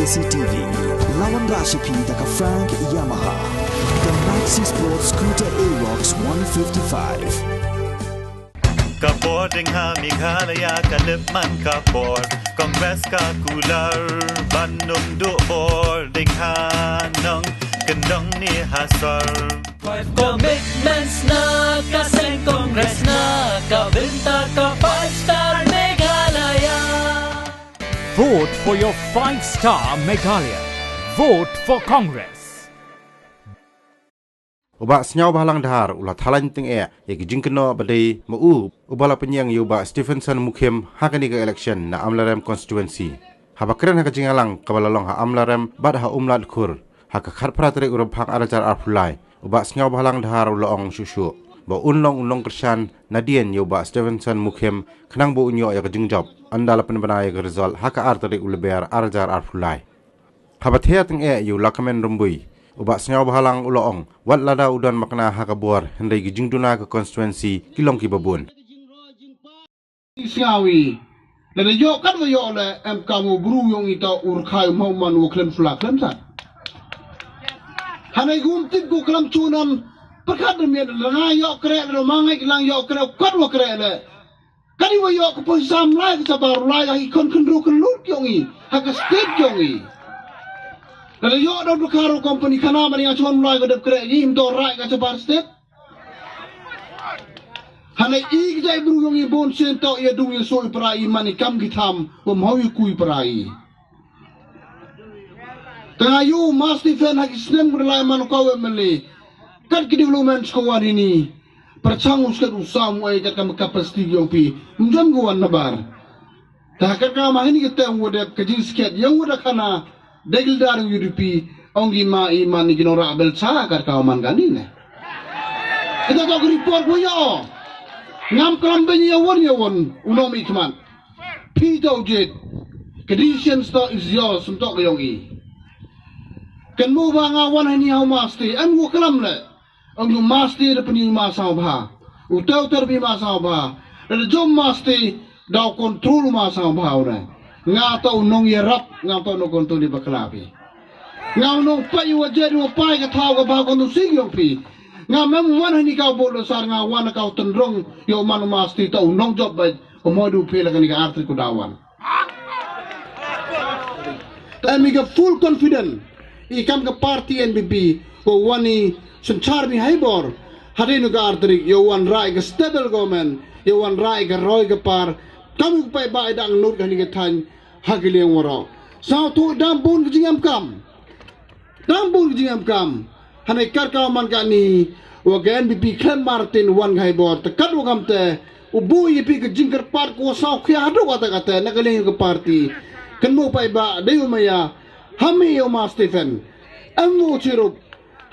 KCTV, lawan Rashapi taka Frank Yamaha, the Maxi Sports Scooter Aerox 155. Kapording ha Meghalaya Kalipman Kapor Congress ka kular Bandung do boarding ha nong kendong ni hasar 5 commitments na kaseng Congress na kabinta ka 5-star Meghalaya. Vote for your 5-star Meghalaya. Vote for Congress. Uba senyau bahalang dahar ulah thalan ting ya jingkeno badai mau ubala penyang yuba Stephenson Mukhem hakani ke election na Amlarem constituency habakren ha jingalang kabalalong ha Amlarem bad ha umlat khur ha ka kharpra tere urap hak arajar arpulai uba senyau bahalang dahar ulong susu ba unlong kersan nadien yuba Stephenson Mukhem khnang bo unyo ya jingjob andala penbanai ke result ha ka ar tere ulbear arajar arpulai habathea ting ya yu lakamen rumbui Uba senyau bahalang uloong wat lada udan makna hakabuar hendai gijingduna ke constituency kilong ki babun Siawi dan yo kan yo le em kamu buru yong ita urkai mau manu klem flak klem sat hanai gum tip ku klem chunam perkat demian langa yo kre lo mangai lang yo kre kwat wo kre le kani wo yo ko sam lai ke sabar lai hi kon ru kon lut yongi haka state yongi Kalau yo ada berkaro company kana mani acuan mulai ke dep kerek ni untuk rai ke sebar state. Hanai i jai beruyung i bon sento ia dungi soi perai mani kam gitam pemhawi kui perai. Tengah yo mas Stephen haki snem berlai manu kawe meli. Kat ke development kawan ini. Percangus kat usamu ai kat kam kapasiti yang pi. Menjam kawan nabar. Tak kat kam ini kita ngudep kejing sikat yang udah kana Degil darang UDP ongi ma iman ni ginora abel cha kar kauman ganine. Kita tak report ko yo. Ngam klambe ni yawon unom ikman. Pito jet. Conditions to is yours untuk yongi. Kan mo ba nga wan ni haw masti an wo klam le. Ang yung masti de peni ma sa ba. Utaw terbi ma sa ba. De jom masti daw control ma sa ba ora. Nga tau nong yerap nga tau no kontu di baklabi nga nong pai wajari mo pai ka tau ka ba kontu sigyong pi nga mem wan ni ka bolo sar nga wan ka tendrong yo manu masti tau nong job ba komodu pela kan ka arti ko dawan and we got full confident ikam ka party NBP ko wani senchar ni haibor hadino ka arti yo wan rai ka stable government yo wan rai ka roy ka par kamu pai ba dang nut kan ni tan hagile woro sao tu dambun jingam kam hanai kar ka man ka ni wagen bi khem martin wan gai bor ta kat wagam te ubu yipi ke jingkar par ko sao khya hadu kata kata nakale ke party kan mo pai ba deyo maya hami yo ma Stephen amu chirup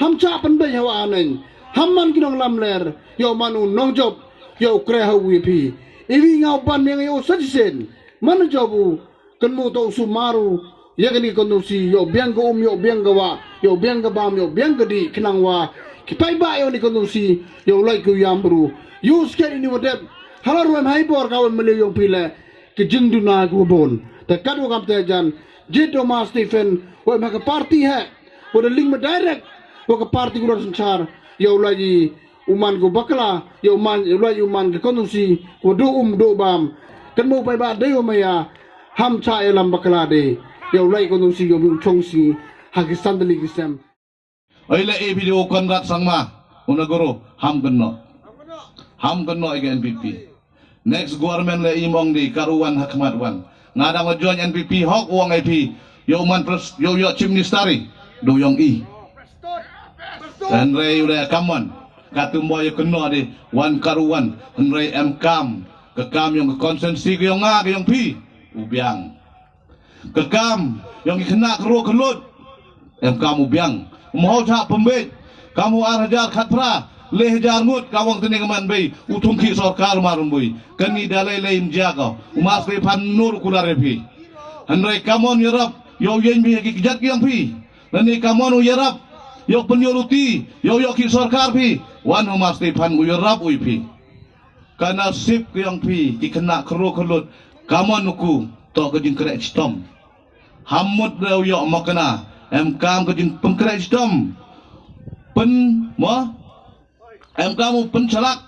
ham cha pan ba yawa anen ham man kinong lamler yo manu nong job yo kre ha wipi iwi ngau pan yang yo sajisen mana jobu kan mo to sumaru ya kani kono si yo biang go yo biang gawa yo biang ga bam yo biang ga di kinang wa kipai ba yo ni kono si yo lai ku yambru yo skeri ni wadep halar wem hai bor ka mele yo pile ke jingdu na go bon ta kadu kam te jan jeto ma Stephen wo ma ka party hai wo de link ma direct wo ka party go sanchar yo lai uman go bakla yo man yo lai uman ke kono si wo do bam kan mo pai ba de yo maya ham cha elam bakla de yo lai kono si yo chong si hakistan de ligisem oile e video konrat sangma unagoro ham kenno ege NPP next government le imong di karuan hakmat wan ngadang ojon NPP hok uang IP yo man pres yo chimni stari do yong i dan re udah kamon katumbo yo kenno di wan karuan re kam kekam yang ke konsensi ke yang A ke yang P ubiang kekam yang kena keruh kelut kamu ubiang mau cak pembet kamu arhajar khatra leh jarmut kawang tene keman bay utungki sorkar marumbui kani dalai lain jaga umas pan nur kularepi handrai kamon yerap yo yen bi kijat yang P nani kamon yerap yo penyuluti yo ki sorkar pi wan umas pan uyerap uipi karena sip ke yang pi dikena keruh kelut kamon nuku to ke jingkrek stom hamut reu yok makna kam ke jing pengkret sistem pen mo kamu pencalak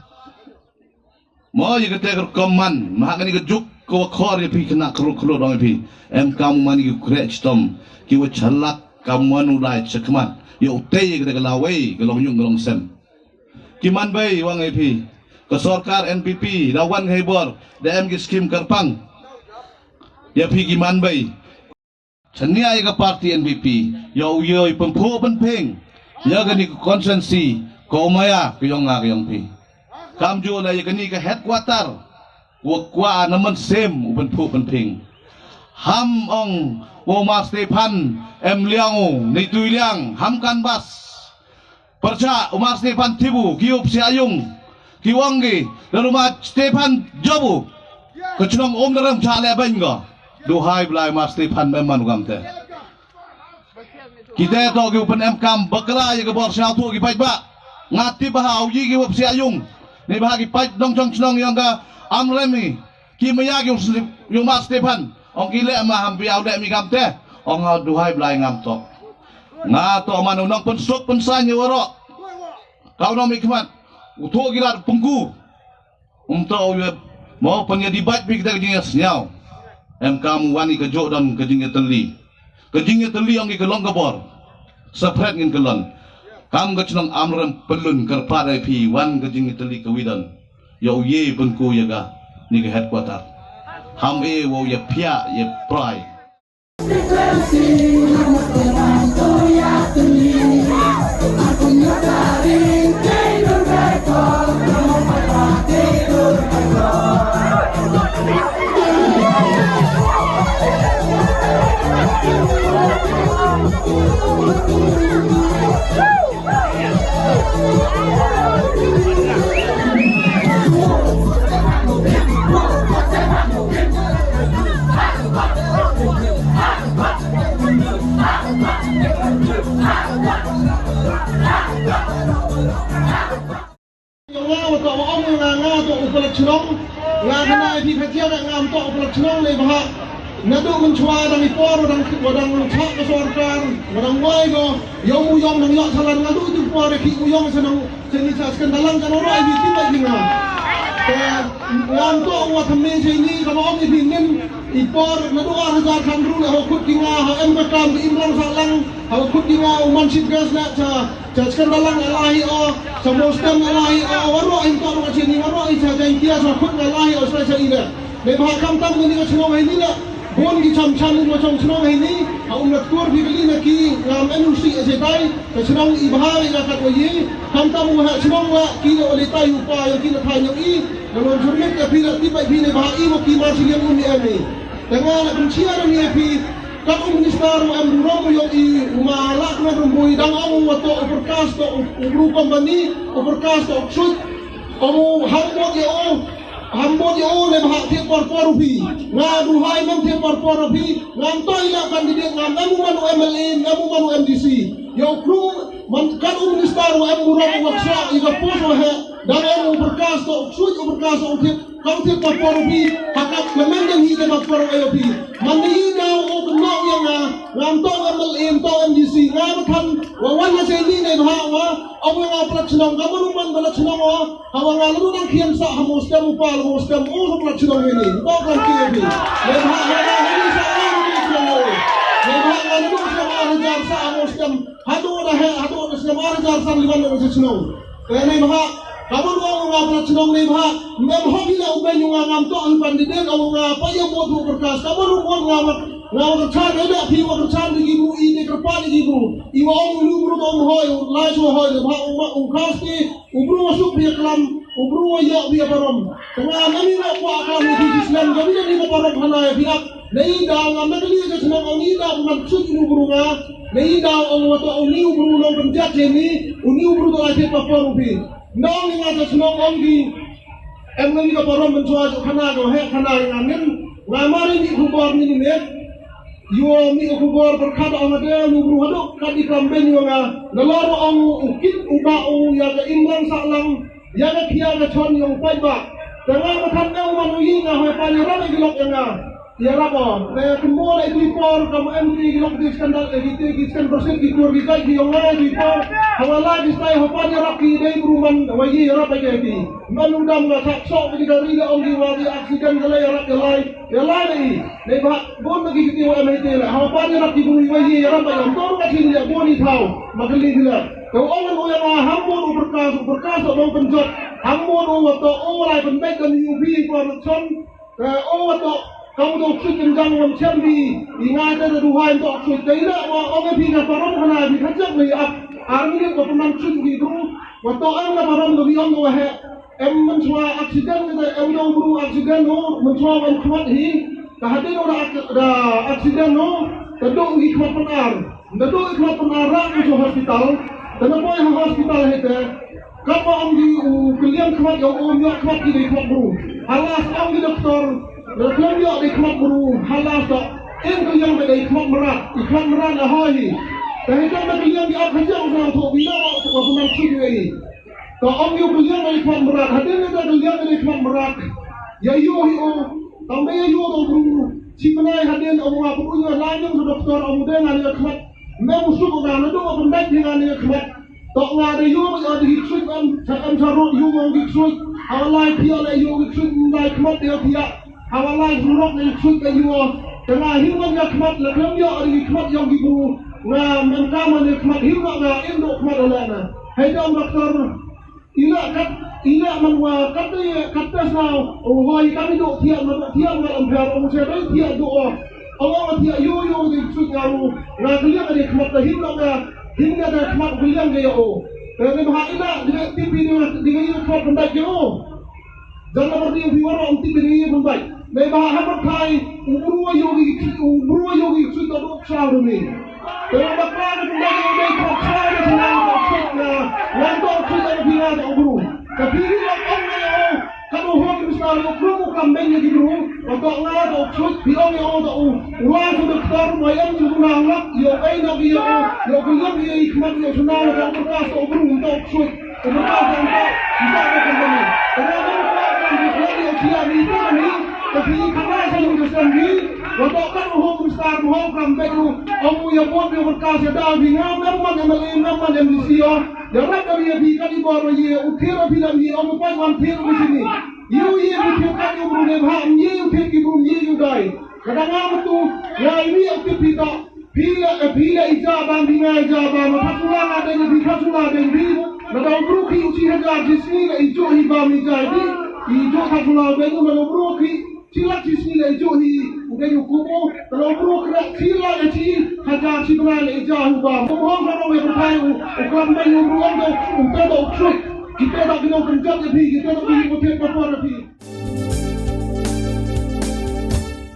mo ye kete koman mah kani kejuk ko khor ye pi kena kru dong pi kamu mani ke kret sistem ki wa chalak kamu anu dai chekman yo te ye kete lawai ke long yung long sem ki man bai wang pi ke sarkar NPP lawan hebor DM ki skim kerpang ya pi ki man bai chania ye ke parti NPP yo pempu penpeng ya gani konsensi ko maya kayong pi kam jo la ye gani ke headquarter kwa naman sem uban pu penpeng ham ong wo ma Stefan liang ni tu liang ham kan bas perca Umar Stefan tibu kiup si ayung kiwangi rumah Stefan jobu kecunong dalam chale bengo duhai belai Umar Stefan memang gamte kita to ki upan kam bakla ye ke bor syau tu ki pai ba ngati bah auji ki wap si ayung ni bah ki pai dong chong chnong yang ka amremi ki maya ki yung Umar Stefan ong ki le ma ham biau de mi gamte ong duhai belai ngam to ngato manu nang pensuk pensanya waro kau nang mikmat uto gilat pengku untuk mau penyedibat bi kita kejingnya senyau kamu wani kejok dan kejingnya teli yang di kelong kebor sepret ngin kelon kam kecnong amrem pelun kerpada pi wan kejingnya teli kewidan ya uye pengku ya ga ni ke headquarter ham wo ya pia ya prai Nado mencuat dari por orang cak kesorkan orang wai go yom nang yak salan ngadu tu por ki yom senang seni saskan dalang kan orang ini tidak dengar. Yang tu awak kami sini kalau orang ini nim ipor nado hajar kandru le hokut kinga ha makam imran salang hokut kinga uman sibgas nak saskan dalang alahi o samostam alahi o waro into orang sini waro isa jantia hokut alahi o saya ida. Lebih kam tam ni semua ini lah. Bon ki cham macam senang ini, umat kur bibeli nak ngam enusi asetai, senang ibahai nak kat waye, kam senang ki oleh tayu pa yang kita tanya dengan jurmet ke bila tiba bahai mo ki masih yang umi ini. Dengan penciaran ni kan minister amruram yang malak na rumbui dang amu wato overcast to ubru company overcast to shoot kamu hambot yo le bahak tiap por pi ngadu hai mam tiap por pi ngam toi la kandidat ngam namu manu MLA namu manu MDC yo kru man kan minister amruram waksa iga poso he dan amu overcast to shoot overcast to kau tiap por pi hakak memang hi de por ayo pi mani daw o kenok yang ngam to MLA to MDC ngam kan wawan na sini ne bahwa awu nga plat sinong kamu man balat sinong hawa nga lalu nang kian sa hamostem upal hamostem o plat sinong ini to kan kibi lebha ini sa ini sinong lebha nga lalu sa arajar sa hamostem hadu sa arajar sa liban na sinong kaya lebha kamu nga plat sinong lebha mem hobila uben nga ngam to ang pandiden awu nga payo mo du berkas kamu nga kerchan ada pi wa kerchan di ibu ini kerpa di ibu iwa om lubru to hoy la so hoy ha khasti ubru masuk dia kelam ubru ya dia barom tengah nami na ko akam di Islam gabi ni ko barom hana ya nei da ngam na kali je senang oni da maksud ubru nga nei da om to oni ubru no penjat ni uni ubru to ate papor ubi nang ni nga senang om di emngi ko barom mencuat hana go he hana ngamen ngamari ni kubor ni ne yo mi kubor berkata amade lubru hadok kadi kamben yo nga nalaro ang ukit ubao ya ga imran salang ya ga kia ga chon yo pai ba tanga matanda manu yi nga hoy pa ni ra gi lok nga Ya rabo, semua itu por kamu MD gilok di skandal di skandal di keluar di kai di orang di por, hawala di stay hopanya rapi dari beruman waji rap aja di. Manudam nggak sakso di dari dia om di wadi aksiden galai rap galai ni. Lebah bon lagi kita MD lah, hopanya rapi bumi waji rap aja. Tor kasih dia bon di tahu, makali dia. Kau orang yang hambur berkas orang penjat, hambur atau orang penbaik dan UB korupsi, atau kamu tu sudah jangan macam ni, ingat ada dua yang tu sudah tidak, orang pihak param kena dikacau ni, army kau pernah sudah itu, waktu orang param tu biar tu mencua aksiden kita, orang buru aksiden tu, mencua mencua hi, kehadiran orang aksiden tu, tentu ikhlas penar rak ke hospital, kenapa yang hospital itu? Kalau orang di kalian kuat yang orang kuat di kuat buru, alas orang di doktor. Kalau dia ikhlas buru halas tak, itu yang ada ikhlas merat lahai. Tapi kalau dia di apa saja orang tu bila orang macam ni. Kalau orang yang dia ikhlas merat, hadirnya dia ikhlas merat. Ya yo, tambah ya yo tu buru. Siapa hadir orang apa punya lain yang doktor orang dengan ikhlas. Memusuh orang itu orang baik dengan ikhlas. Tak ada yo ada ikhlas kan carut yo orang ikhlas. Allah dia yo ikhlas ikhlas dia. Awalnya buruk yang suka juga, karena hidup yang kemat, lepas dia ada kemat yang dibu, nah mengaman yang kemat hidup nah induk kemat olehnya. Hanya doktor, ina menwa kata sao, oh kami dok tiap malam biar orang saya tiap doa, Allah tiap yo yang suka aku, nah kalian ada kemat hidup nah hingga ada kemat kalian dia oh, karena bahaya dengan TV dengan itu kemat pendak yo. Jangan berdiri di warung TV dengan baik. Memang hambat kai umurwa yogi sudah dok sahur ni. Kalau bakal benda yang dok sahur senang dok na, lantok sudah bilang umur. Tapi orang yang kalau orang besar umur bukan banyak di rumah, untuk ngah dok sud, bilang yang dok uang sudah besar, mayam sudah nangak, yo nak dia, yo kuliah dia ikhmat yo senang dok berkas umur dok sud, berkas untuk tidak berkembang. Kalau tapi karena saya sendiri, waktu kan orang besar, orang kampai itu, orang yang buat yang berkas ada bingung, memang yang di sini, yang nak dia di bawah dia, ukir bilang dia, orang pun wantir di sini. You ukir kan you belum lebah, you ukir belum you dai. Kadang-kadang tu, ya ini ukir kita, bila ijabah dengan ijabah, masulah ada di masulah ada di, kalau beruki uci hajar di sini, itu hibam ijadi, itu masulah ada kalau beruki. Sila sila johi udah yukumu kalau bro kena sila aci hajar sila ejah ubah mohon kalau yang berkayu ukram bayu beruang dok kita tak kena kerja lebih kita tak boleh buat apa-apa lebih